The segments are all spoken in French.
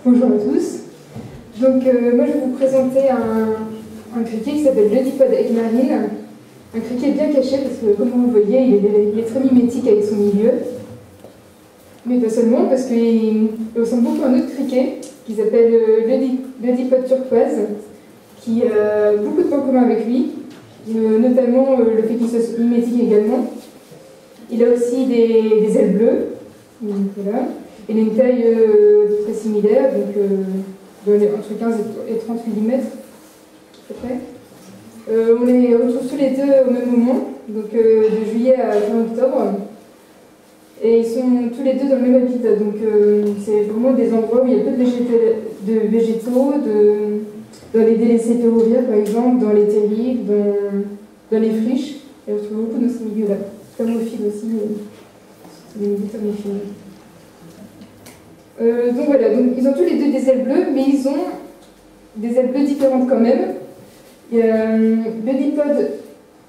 Bonjour à tous. Donc, moi, je vais vous présenter un criquet qui s'appelle l'Oedipode aiguemarine. Un criquet bien caché parce que, comme vous le voyez, il est très mimétique avec son milieu. Mais pas seulement, parce qu'il ressemble beaucoup à un autre criquet qui s'appelle l'Oedipode turquoise, qui a beaucoup de points communs avec lui, notamment le fait qu'il soit mimétique également. Il a aussi des ailes bleues. Donc, voilà. Il a une taille très similaire, donc entre 15 et 30 mm, à peu près. On les retrouve tous les deux au même moment, donc de juillet à fin octobre. Et ils sont tous les deux dans le même habitat, donc c'est vraiment des endroits où il y a peu de végétaux, dans les délaissés ferroviaires par exemple, dans les terrils, dans les friches. Et on retrouve beaucoup dans ces milieux-là. Thermophiles aussi, c'est des thermophiles. Donc voilà, donc ils ont tous les deux des ailes bleues, mais ils ont des ailes bleues différentes quand même. Il y a l'Oedipode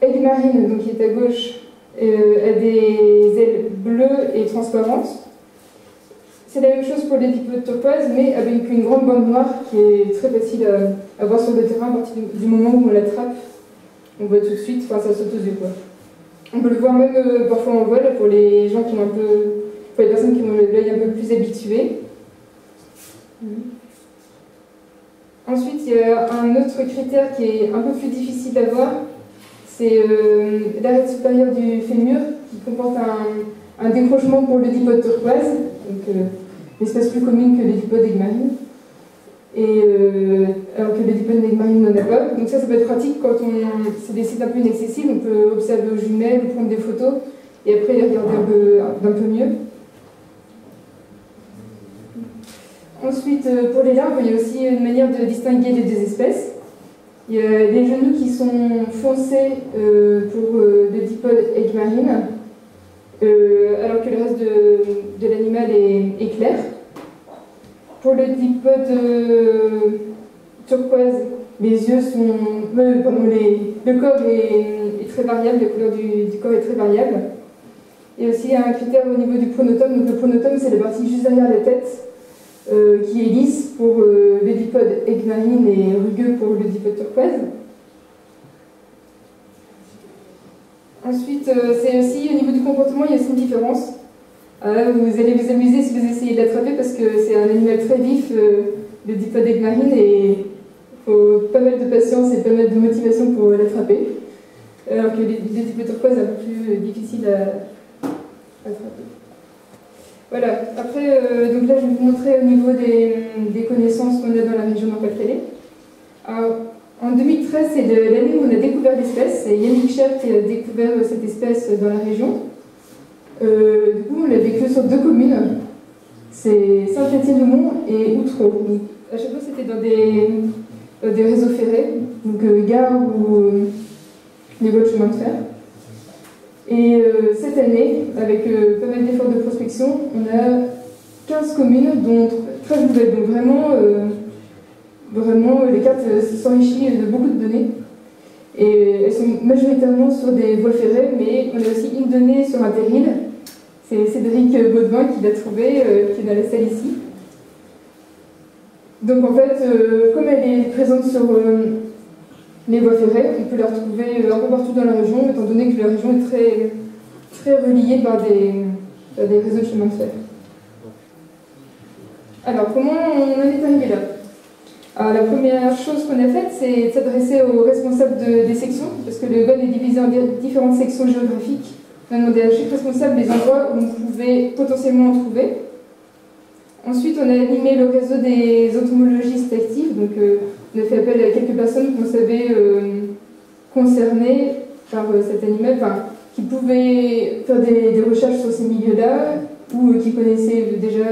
aiguemarine, donc qui est à gauche, a des ailes bleues et transparentes. C'est la même chose pour l'Oedipode turquoise, mais avec une grande bande noire qui est très facile à voir sur le terrain à partir du moment où on l'attrape. On voit tout de suite, enfin ça saute aux yeux quoi. On peut le voir même parfois en vol pour les gens qui ont pour les personnes qui ont l'œil un peu plus habitué. Ensuite, il y a un autre critère qui est un peu plus difficile à voir, c'est l'arête supérieure du fémur qui comporte un décrochement pour l'Oedipode turquoise, donc une espèce plus commune que l'Oedipode aiguemarine, alors que l'Oedipode aiguemarine n'en a pas. Donc ça peut être pratique quand c'est des sites un peu inaccessibles, on peut observer aux jumelles, prendre des photos et après les regarder d'un peu mieux. Ensuite, pour les larves, il y a aussi une manière de distinguer les deux espèces. Il y a les genoux qui sont foncés pour l'Oedipode aiguemarine, alors que le reste de l'animal est clair. Pour l'Oedipode turquoise, les yeux sont... le corps est très variable, la couleur du corps est très variable. Il y a aussi un critère au niveau du pronotum. Donc le pronotum, c'est la partie juste derrière la tête, qui est lisse pour l'Oedipode aiguemarine et rugueux pour l'Oedipode turquoise. Ensuite, c'est aussi au niveau du comportement, il y a aussi une différence. Vous allez vous amuser si vous essayez de l'attraper parce que c'est un animal très vif, l'Oedipode aiguemarine, et il faut pas mal de patience et pas mal de motivation pour l'attraper. Alors que l'Oedipode turquoise est un peu plus difficile à attraper. Voilà, après, donc là je vais vous montrer au niveau des connaissances qu'on a dans la région Nord-Pas-de-Calais. En 2013, c'est l'année où on a découvert l'espèce, c'est Yannick Cher qui a découvert cette espèce dans la région. Du coup, on l'a vécu sur 2 communes, c'est Saint-Étienne-du-Mont et Outreau. À chaque fois, c'était dans des réseaux ferrés, donc gares ou les voies de chemin de fer. Et cette année, avec pas mal d'efforts de prospection, on a 15 communes, dont 13 nouvelles. Donc vraiment, les cartes s'enrichissent de beaucoup de données. Et elles sont majoritairement sur des voies ferrées, mais on a aussi une donnée sur un terril. C'est Cédric Baudouin qui l'a trouvé, qui est dans la salle ici. Donc en fait, comme elle est présente sur les voies ferrées, on peut la retrouver un peu partout dans la région, étant donné que la région est très, très reliée par des réseaux de chemin de fer. Alors, comment on en est arrivé là? Alors, la première chose qu'on a faite, c'est de s'adresser aux responsables des sections, parce que le GON est divisé en différentes sections géographiques. On a demandé à chaque responsable des endroits où on pouvait potentiellement en trouver. Ensuite, on a animé le réseau des entomologistes actifs, donc on a fait appel à quelques personnes qu'on savait concernées par cet animal, enfin, qui pouvaient faire des recherches sur ces milieux-là, ou qui connaissaient déjà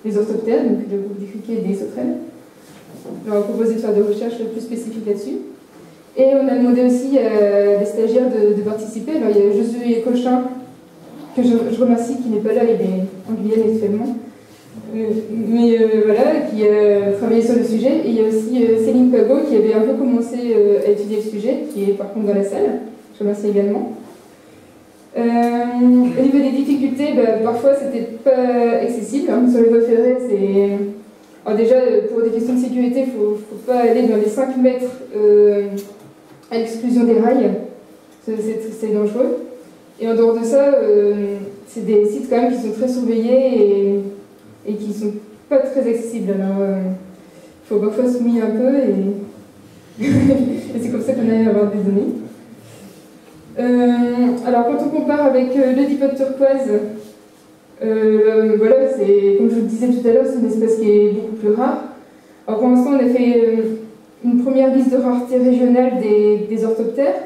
les orthoptères, donc le groupe des criquets et des sauterelles. On leur a proposé de faire des recherches plus spécifiques là-dessus. Et on a demandé aussi à des stagiaires de participer. Alors il y a Josué Cochin, que je remercie, qui n'est pas là, il est en Guyane actuellement. Voilà, qui a travaillé sur le sujet. Et il y a aussi Céline Pagot, qui avait un peu commencé à étudier le sujet, qui est par contre dans la salle. Je remercie également. Au niveau des difficultés, parfois c'était pas accessible. Sur les voies ferrées, c'est Alors déjà, pour des questions de sécurité, il ne faut pas aller dans les 5 mètres à l'exclusion des rails, c'est dangereux. Et en dehors de ça, c'est des sites quand même qui sont très surveillés et qui ne sont pas très accessibles. Alors, il faut parfois se mouiller un peu et, et c'est comme ça qu'on arrive à avoir des données. Alors, quand on compare avec le dipode turquoise, voilà, comme je vous le disais tout à l'heure, c'est une espèce qui est beaucoup plus rare. Alors, pour l'instant, on a fait une première liste de rareté régionale des orthoptères.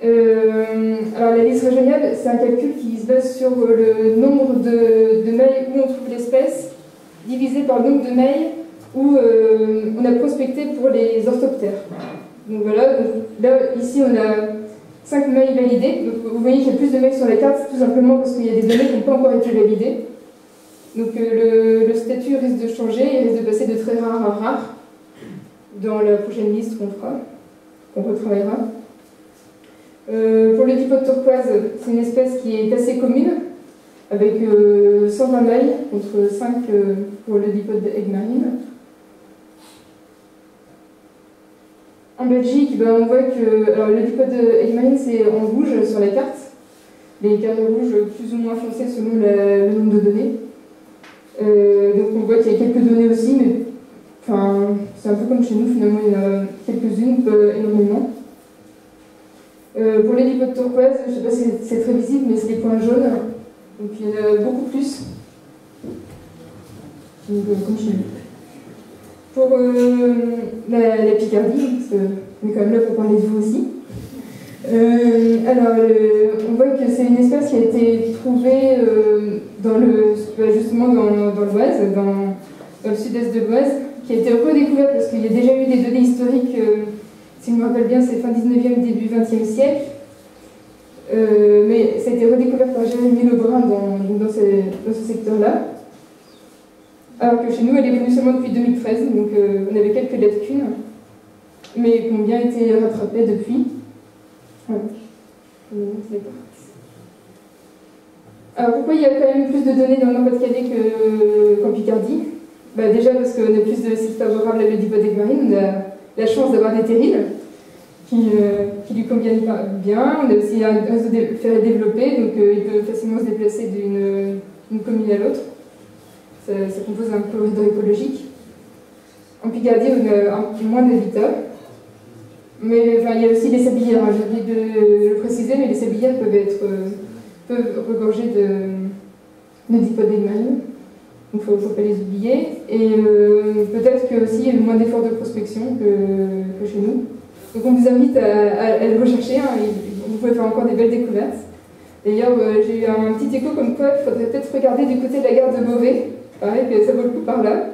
Alors, la liste régionale, c'est un calcul qui se base sur le nombre de mailles où on trouve l'espèce, divisé par le nombre de mailles où on a prospecté pour les orthoptères. Donc voilà, donc là, ici, on a 5 mailles validées. Donc, vous voyez qu'il y a plus de mailles sur la carte, tout simplement parce qu'il y a des données qui n'ont pas encore été validées. Donc le statut risque de changer, il risque de passer de très rare à rare dans la prochaine liste qu'on fera, qu'on retravaillera. Pour le dipode turquoise, c'est une espèce qui est assez commune, avec 120 mailles contre 5 pour le dipode Egg-Marine. En Belgique, ben, on voit que alors, le dipode Egg-Marine, c'est en rouge sur la carte, les carrés rouges plus ou moins foncés selon le nombre de données. Donc on voit qu'il y a quelques données aussi, mais enfin, c'est un peu comme chez nous, finalement, il y en a quelques-unes, pas énormément. Pour les dipodes turquoise, je ne sais pas si c'est très visible, mais c'est les points jaunes, donc il y en a beaucoup plus. Donc, comme chez nous. Pour la Picardie, parce qu'on est quand même là pour parler de vous aussi. Alors, on voit que c'est une espèce qui a été trouvée justement dans l'Oise, dans le sud-est de l'Oise, qui a été redécouverte parce qu'il y a déjà eu des données historiques, si je me rappelle bien, c'est fin 19e, début 20e siècle. Mais ça a été redécouvert par Jérémy Lebrun dans ce secteur-là. Alors que chez nous, elle est venue seulement depuis 2013, donc on avait quelques lacunes, mais qui ont bien été rattrapées depuis. Ouais. Alors pourquoi il y a quand même plus de données dans le Nord-Pas-de-Calais qu'en Picardie? Déjà parce qu'on a plus de sites favorables à le dipode Egg-Marine, on a la chance d'avoir des terrils qui lui conviennent bien, on a aussi un réseau ferré développé, donc il peut facilement se déplacer d'une commune à l'autre. Ça compose un corridor écologique. En Picardie, on a moins d'habitats. Mais enfin, il y a aussi les sablières, hein, j'ai oublié de le préciser, mais les sablières peuvent regorger de dipode Egg-Marine. Donc il ne faut pas les oublier. Et peut-être qu'il y a moins d'efforts de prospection que chez nous. Donc on vous invite à le rechercher, hein, vous pouvez faire encore des belles découvertes. D'ailleurs, j'ai eu un petit écho comme quoi il faudrait peut-être regarder du côté de la gare de Beauvais. Pareil, que ça vaut le coup par là.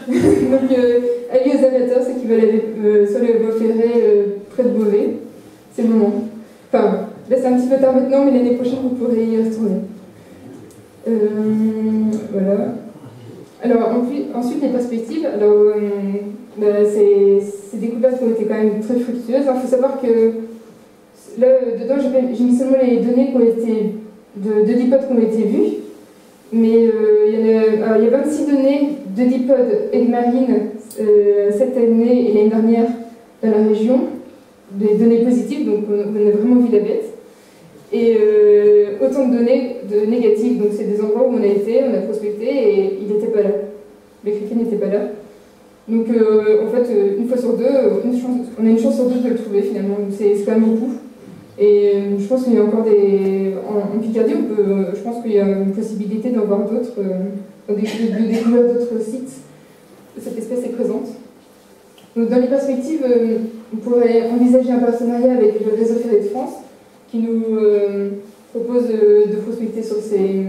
Donc, avis aux amateurs, ceux qui veulent aller sur les voies ferrées près de Beauvais, c'est le moment. Enfin, là c'est un petit peu tard maintenant, mais l'année prochaine vous pourrez y retourner. Voilà. Alors, ensuite, les perspectives. Alors, ces découvertes ont été quand même très fructueuses. Il faut savoir que là, dedans, j'ai mis seulement les données qui ont été de dipodes qui ont été vues. Mais il y a 26 données de dipode Egg-Marine cette année et l'année dernière dans la région, des données positives, donc on a vraiment vu la bête. Et autant de données négatives, donc c'est des endroits où on a prospecté et il n'était pas là. Le criquet n'était pas là. Donc en fait, une fois sur deux, on a une chance sur deux de le trouver finalement, c'est quand même beaucoup. Et je pense qu'il y a encore en Picardie, je pense qu'il y a une possibilité d'en voir d'autres, de découvrir d'autres sites. Cette espèce est présente. Donc dans les perspectives, on pourrait envisager un partenariat avec le réseau ferré de France, qui nous propose de prospecter sur ces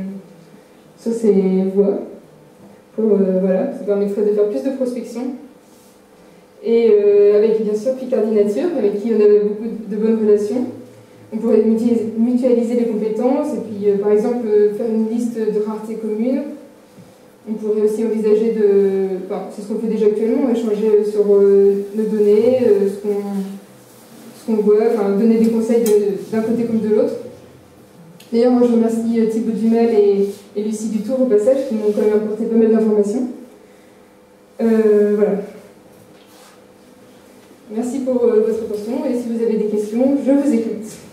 voies. Voilà, ça permettrait de faire plus de prospection. Et avec bien sûr Picardie Nature, avec qui on a beaucoup de bonnes relations. On pourrait mutualiser les compétences et puis, par exemple, faire une liste de raretés communes. On pourrait aussi envisager c'est ce qu'on fait déjà actuellement, échanger sur nos données, ce qu'on voit, donner des conseils d'un côté comme de l'autre. D'ailleurs, moi, je remercie Thibaut Dumal et Lucie Dutour au passage, qui m'ont quand même apporté pas mal d'informations. Voilà. Merci pour votre attention et si vous avez des questions, je vous écoute.